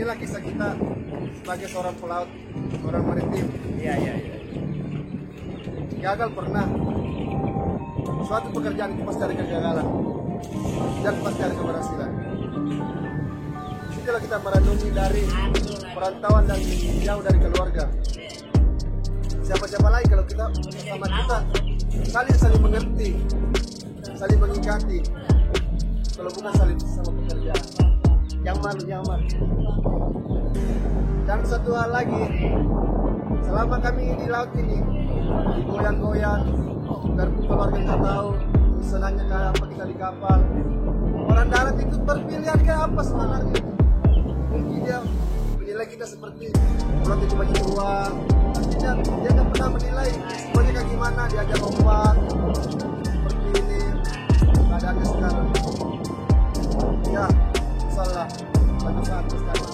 inilah kisah kita sebagai seorang pelaut, seorang maritim. Iya. Gagal pernah. Suatu pekerjaan itu pasti ada kegagalan dan pasti ada keberhasilan. Disitulah kita merenungi dari perantauan dan jauh dari keluarga. Siapa-siapa lagi kalau kita sama kita saling mengerti, saling mengingati. Kalau bukan saling sama pekerjaan, nyaman. Dan satu hal lagi, selama kami di laut ini digoyang-goyang, dan keluarga kita tahu senangnya kayak apa kita di kapal. Orang darat itu berpilihan kayak apa sebenarnya? Mungkin dia menilai kita seperti orang itu banyak uang. Artinya dia kan pernah menilai semuanya kayak gimana, diajak ombak seperti ini keadaannya sekarang. Ya, salah satu saat sekarang.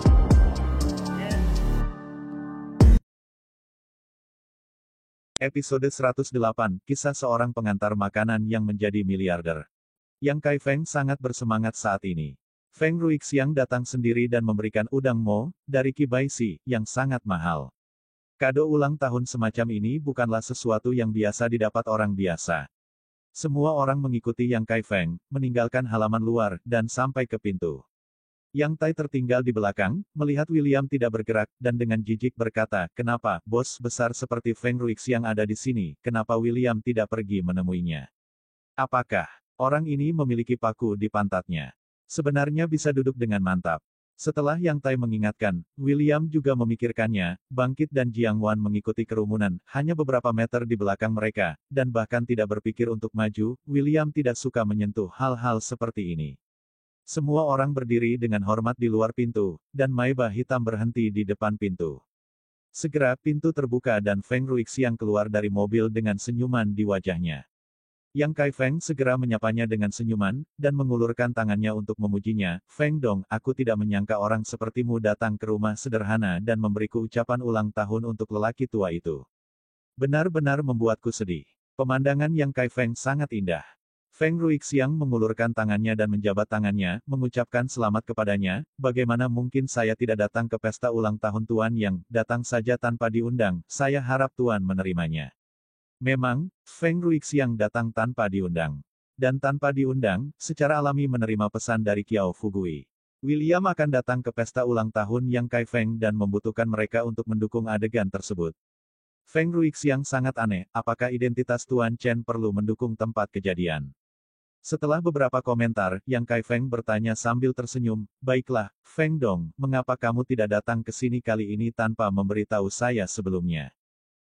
Episode 108, Kisah Seorang Pengantar Makanan yang Menjadi Miliarder. Yang Kai Feng sangat bersemangat saat ini. Feng Ruixiang datang sendiri dan memberikan udang mo, dari Kibaisi, yang sangat mahal. Kado ulang tahun semacam ini bukanlah sesuatu yang biasa didapat orang biasa. Semua orang mengikuti Yang Kai Feng, meninggalkan halaman luar, dan sampai ke pintu. Yang Tai tertinggal di belakang, melihat William tidak bergerak, dan dengan jijik berkata, "Kenapa, bos besar seperti Feng Ruixiang ada di sini, kenapa William tidak pergi menemuinya? Apakah orang ini memiliki paku di pantatnya? Sebenarnya bisa duduk dengan mantap." Setelah Yang Tai mengingatkan, William juga memikirkannya, Bangkit dan Jiang Wan mengikuti kerumunan, hanya beberapa meter di belakang mereka, dan bahkan tidak berpikir untuk maju. William tidak suka menyentuh hal-hal seperti ini. Semua orang berdiri dengan hormat di luar pintu, dan Maeba hitam berhenti di depan pintu. Segera pintu terbuka dan Feng Ruixiang keluar dari mobil dengan senyuman di wajahnya. Yang Kai Feng segera menyapanya dengan senyuman, dan mengulurkan tangannya untuk memujinya. "Feng Dong, aku tidak menyangka orang sepertimu datang ke rumah sederhana dan memberiku ucapan ulang tahun untuk lelaki tua itu. Benar-benar membuatku sedih." Pemandangan Yang Kai Feng sangat indah. Feng Ruixiang mengulurkan tangannya dan menjabat tangannya, mengucapkan selamat kepadanya. "Bagaimana mungkin saya tidak datang ke pesta ulang tahun Tuan Yang, datang saja tanpa diundang, saya harap Tuan menerimanya." Memang, Feng Ruixiang datang tanpa diundang. Dan tanpa diundang, secara alami menerima pesan dari Kiao Fugui. William akan datang ke pesta ulang tahun Yang Kai Feng dan membutuhkan mereka untuk mendukung adegan tersebut. Feng Ruixiang sangat aneh, apakah identitas Tuan Chen perlu mendukung tempat kejadian? Setelah beberapa komentar, Yang Kai Feng bertanya sambil tersenyum, "Baiklah, Feng Dong, mengapa kamu tidak datang ke sini kali ini tanpa memberitahu saya sebelumnya?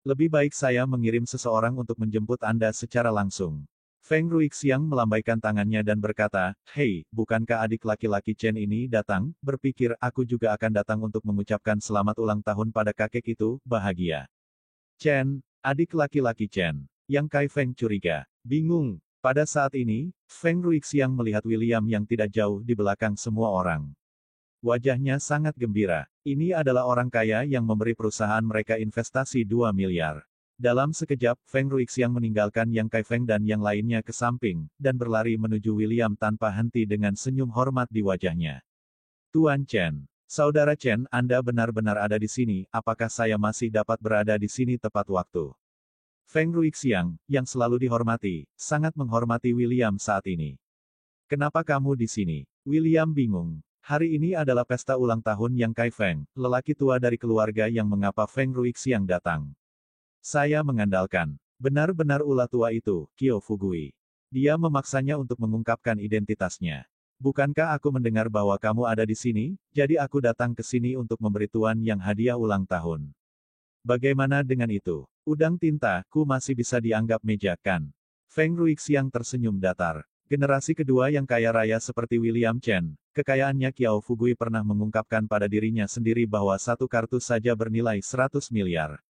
Lebih baik saya mengirim seseorang untuk menjemput Anda secara langsung." Feng Ruixiang melambaikan tangannya dan berkata, "Hei, bukankah adik laki-laki Chen ini datang? Berpikir aku juga akan datang untuk mengucapkan selamat ulang tahun pada kakek itu, bahagia." "Chen, adik laki-laki Chen." Yang Kai Feng curiga, bingung. Pada saat ini, Feng Ruixiang melihat William yang tidak jauh di belakang semua orang. Wajahnya sangat gembira. Ini adalah orang kaya yang memberi perusahaan mereka investasi 2 miliar. Dalam sekejap, Feng Ruixiang meninggalkan Yang Kai Feng dan yang lainnya ke samping, dan berlari menuju William tanpa henti dengan senyum hormat di wajahnya. "Tuan Chen, Saudara Chen, Anda benar-benar ada di sini, apakah saya masih dapat berada di sini tepat waktu?" Feng Ruixiang, yang selalu dihormati, sangat menghormati William saat ini. "Kenapa kamu di sini?" William bingung. Hari ini adalah pesta ulang tahun Yang Kai Feng, lelaki tua dari keluarga yang mengapa Feng Ruixiang datang. "Saya mengandalkan. Benar-benar ulah tua itu, Kiao Fugui. Dia memaksanya untuk mengungkapkan identitasnya. Bukankah aku mendengar bahwa kamu ada di sini, jadi aku datang ke sini untuk memberi Tuan Yang hadiah ulang tahun. Bagaimana dengan itu? Udang tinta, ku masih bisa dianggap meja, kan?" Feng Ruixiang tersenyum datar. Generasi kedua yang kaya raya seperti William Chen, kekayaannya Kiao Fugui pernah mengungkapkan pada dirinya sendiri bahwa satu kartu saja bernilai 100 miliar.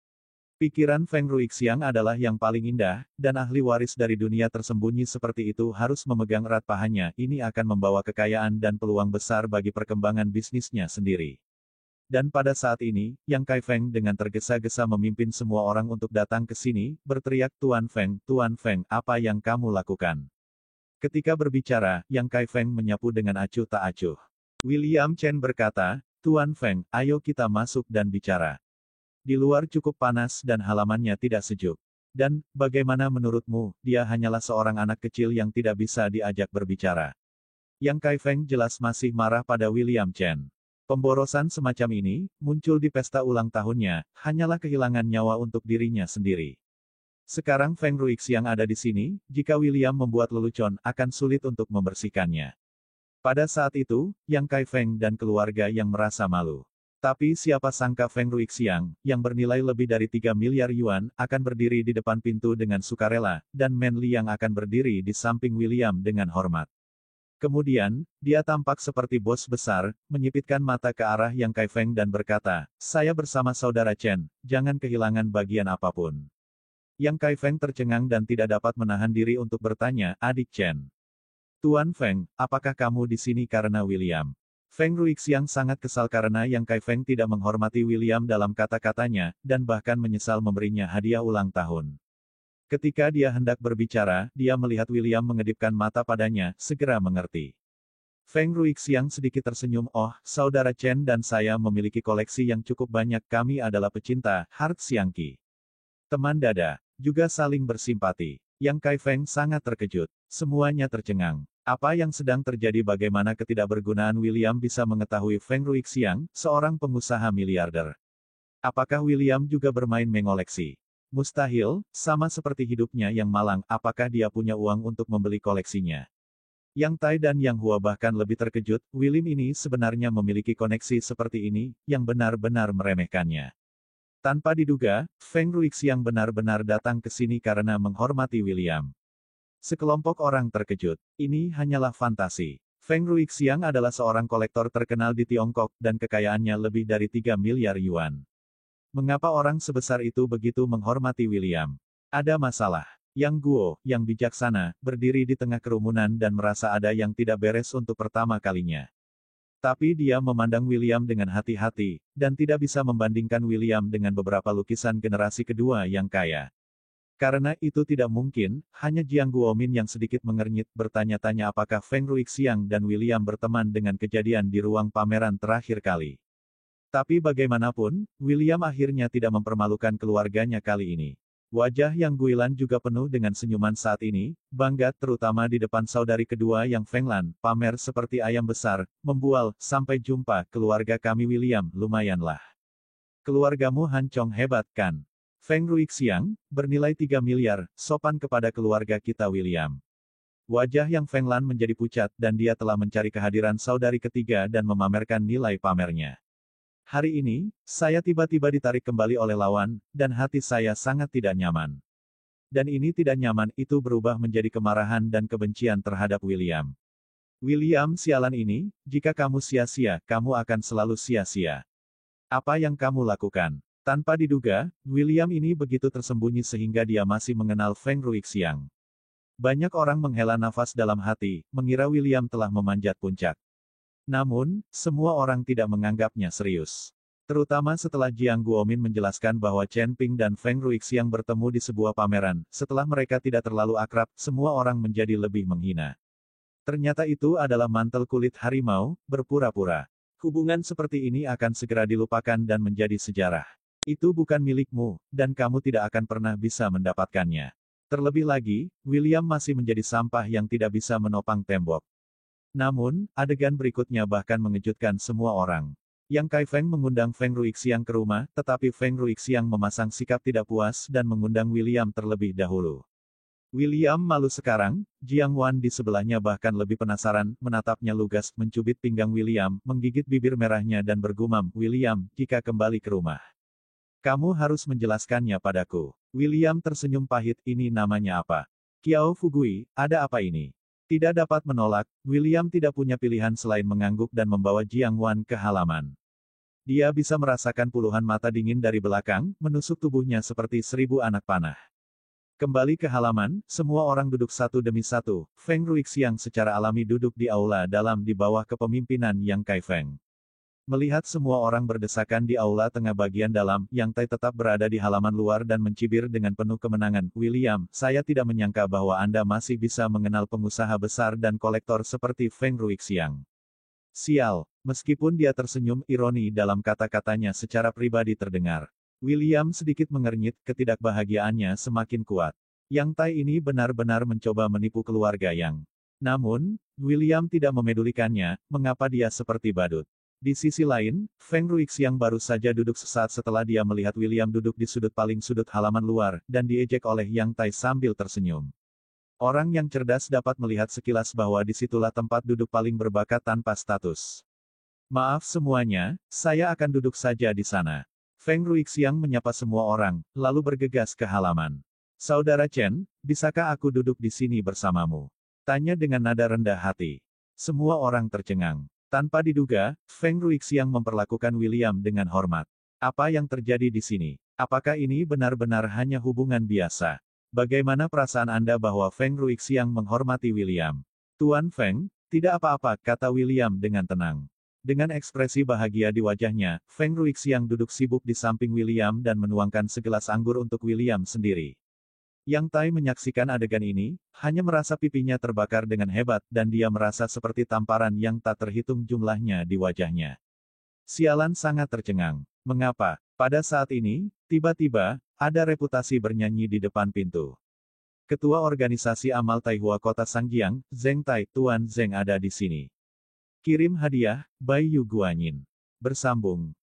Pikiran Feng Ruixiang adalah yang paling indah, dan ahli waris dari dunia tersembunyi seperti itu harus memegang erat pahanya. Ini akan membawa kekayaan dan peluang besar bagi perkembangan bisnisnya sendiri. Dan pada saat ini, Yang Kai Feng dengan tergesa-gesa memimpin semua orang untuk datang ke sini, berteriak, Tuan Feng, apa yang kamu lakukan?" Ketika berbicara, Yang Kai Feng menyapu dengan acuh tak acuh. William Chen berkata, Tuan Feng, ayo kita masuk dan bicara. Di luar cukup panas dan halamannya tidak sejuk. Dan, bagaimana menurutmu, dia hanyalah seorang anak kecil yang tidak bisa diajak berbicara. Yang Kai Feng jelas masih marah pada William Chen. Pemborosan semacam ini, muncul di pesta ulang tahunnya, hanyalah kehilangan nyawa untuk dirinya sendiri. Sekarang Feng Ruixiang ada di sini, jika William membuat lelucon, akan sulit untuk membersihkannya. Pada saat itu, Yang Kai Feng dan keluarga yang merasa malu. Tapi siapa sangka Feng Ruixiang, yang bernilai lebih dari 3 miliar yuan, akan berdiri di depan pintu dengan sukarela, dan Manli yang akan berdiri di samping William dengan hormat. Kemudian, dia tampak seperti bos besar, menyipitkan mata ke arah Yang Kai Feng dan berkata, "Saya bersama saudara Chen, jangan kehilangan bagian apapun." Yang Kai Feng tercengang dan tidak dapat menahan diri untuk bertanya, "Adik Chen. Tuan Feng, apakah kamu di sini karena William?" Feng Ruixiang sangat kesal karena Yang Kai Feng tidak menghormati William dalam kata-katanya, dan bahkan menyesal memberinya hadiah ulang tahun. Ketika dia hendak berbicara, dia melihat William mengedipkan mata padanya, segera mengerti. Feng Ruixiang sedikit tersenyum, "Oh, saudara Chen dan saya memiliki koleksi yang cukup banyak, kami adalah pecinta, Heart Xiangqi. Teman dada, juga saling bersimpati." Yang Kai Feng sangat terkejut. Semuanya tercengang. Apa yang sedang terjadi? Bagaimana ketidakbergunaan William bisa mengetahui Feng Ruixiang, seorang pengusaha miliarder? Apakah William juga bermain mengoleksi? Mustahil, sama seperti hidupnya yang malang, apakah dia punya uang untuk membeli koleksinya? Yang Tai dan Yang Hua bahkan lebih terkejut, William ini sebenarnya memiliki koneksi seperti ini, yang benar-benar meremehkannya. Tanpa diduga, Feng Ruixiang benar-benar datang ke sini karena menghormati William. Sekelompok orang terkejut. Ini hanyalah fantasi. Feng Ruixiang adalah seorang kolektor terkenal di Tiongkok, dan kekayaannya lebih dari 3 miliar yuan. Mengapa orang sebesar itu begitu menghormati William? Ada masalah. Yang Guo, yang bijaksana, berdiri di tengah kerumunan dan merasa ada yang tidak beres untuk pertama kalinya. Tapi dia memandang William dengan hati-hati, dan tidak bisa membandingkan William dengan beberapa lukisan generasi kedua yang kaya. Karena itu tidak mungkin, hanya Jiang Guomin yang sedikit mengernyit bertanya-tanya apakah Feng Ruixiang dan William berteman dengan kejadian di ruang pameran terakhir kali. Tapi bagaimanapun, William akhirnya tidak mempermalukan keluarganya kali ini. Wajah Yang Guilan juga penuh dengan senyuman saat ini, bangga terutama di depan saudari kedua Yang Fenglan, pamer seperti ayam besar, membual, "Sampai jumpa, keluarga kami William, lumayanlah. Keluargamu hancong hebat kan? Feng Ruixiang, bernilai 3 miliar, sopan kepada keluarga kita William." Wajah Yang Fenglan menjadi pucat dan dia telah mencari kehadiran saudari ketiga dan memamerkan nilai pamernya. "Hari ini, saya tiba-tiba ditarik kembali oleh lawan, dan hati saya sangat tidak nyaman." Dan ini tidak nyaman itu berubah menjadi kemarahan dan kebencian terhadap William. "William sialan ini, jika kamu sia-sia, kamu akan selalu sia-sia. Apa yang kamu lakukan?" Tanpa diduga, William ini begitu tersembunyi sehingga dia masih mengenal Feng Ruixiang. Banyak orang menghela nafas dalam hati, mengira William telah memanjat puncak. Namun, semua orang tidak menganggapnya serius. Terutama setelah Jiang Guomin menjelaskan bahwa Chen Ping dan Feng Ruixiang bertemu di sebuah pameran, setelah mereka tidak terlalu akrab, semua orang menjadi lebih menghina. Ternyata itu adalah mantel kulit harimau, berpura-pura. Hubungan seperti ini akan segera dilupakan dan menjadi sejarah. Itu bukan milikmu, dan kamu tidak akan pernah bisa mendapatkannya. Terlebih lagi, William masih menjadi sampah yang tidak bisa menopang tembok. Namun, adegan berikutnya bahkan mengejutkan semua orang. Yang Kai Feng mengundang Feng Ruixiang ke rumah, tetapi Feng Ruixiang memasang sikap tidak puas dan mengundang William terlebih dahulu. William malu sekarang, Jiang Wan di sebelahnya bahkan lebih penasaran, menatapnya lugas, mencubit pinggang William, menggigit bibir merahnya dan bergumam, "William, jika kembali ke rumah, kamu harus menjelaskannya padaku." William tersenyum pahit, ini namanya apa? Kiao Fugui, ada apa ini? Tidak dapat menolak, William tidak punya pilihan selain mengangguk dan membawa Jiang Wan ke halaman. Dia bisa merasakan puluhan mata dingin dari belakang, menusuk tubuhnya seperti 1000 anak panah. Kembali ke halaman, semua orang duduk satu demi satu, Feng Ruixiang secara alami duduk di aula dalam di bawah kepemimpinan Yang Kai Feng. Melihat semua orang berdesakan di aula tengah bagian dalam, Yang Tai tetap berada di halaman luar dan mencibir dengan penuh kemenangan, "William, saya tidak menyangka bahwa Anda masih bisa mengenal pengusaha besar dan kolektor seperti Feng Ruixiang. Sial, Meskipun dia tersenyum, ironi dalam kata-katanya secara pribadi terdengar. William sedikit mengernyit, ketidakbahagiaannya semakin kuat. Yang Tai ini benar-benar mencoba menipu keluarga Yang. Namun, William tidak memedulikannya, mengapa dia seperti badut. Di sisi lain, Feng Ruixiang baru saja duduk sesaat setelah dia melihat William duduk di sudut paling sudut halaman luar, dan diejek oleh Yang Tai sambil tersenyum. Orang yang cerdas dapat melihat sekilas bahwa disitulah tempat duduk paling berbakat tanpa status. Maaf semuanya, saya akan duduk saja di sana. Feng Ruixiang menyapa semua orang, lalu bergegas ke halaman. Saudara Chen, bisakah aku duduk di sini bersamamu? Tanya dengan nada rendah hati. Semua orang tercengang. Tanpa diduga, Feng Ruixiang memperlakukan William dengan hormat. Apa yang terjadi di sini? Apakah ini benar-benar hanya hubungan biasa? Bagaimana perasaan Anda bahwa Feng Ruixiang menghormati William? Tuan Feng, tidak apa-apa, kata William dengan tenang. Dengan ekspresi bahagia di wajahnya, Feng Ruixiang duduk sibuk di samping William dan menuangkan segelas anggur untuk William sendiri. Yang Tai menyaksikan adegan ini, hanya merasa pipinya terbakar dengan hebat, dan dia merasa seperti tamparan yang tak terhitung jumlahnya di wajahnya. Sialan sangat tercengang. Mengapa? Pada saat ini, tiba-tiba, ada reputasi bernyanyi di depan pintu. Ketua organisasi amal Taihua Kota Sangjiang, Zheng Tai, Tuan Zheng ada di sini. Kirim hadiah, Bai Yu Guanyin. Bersambung.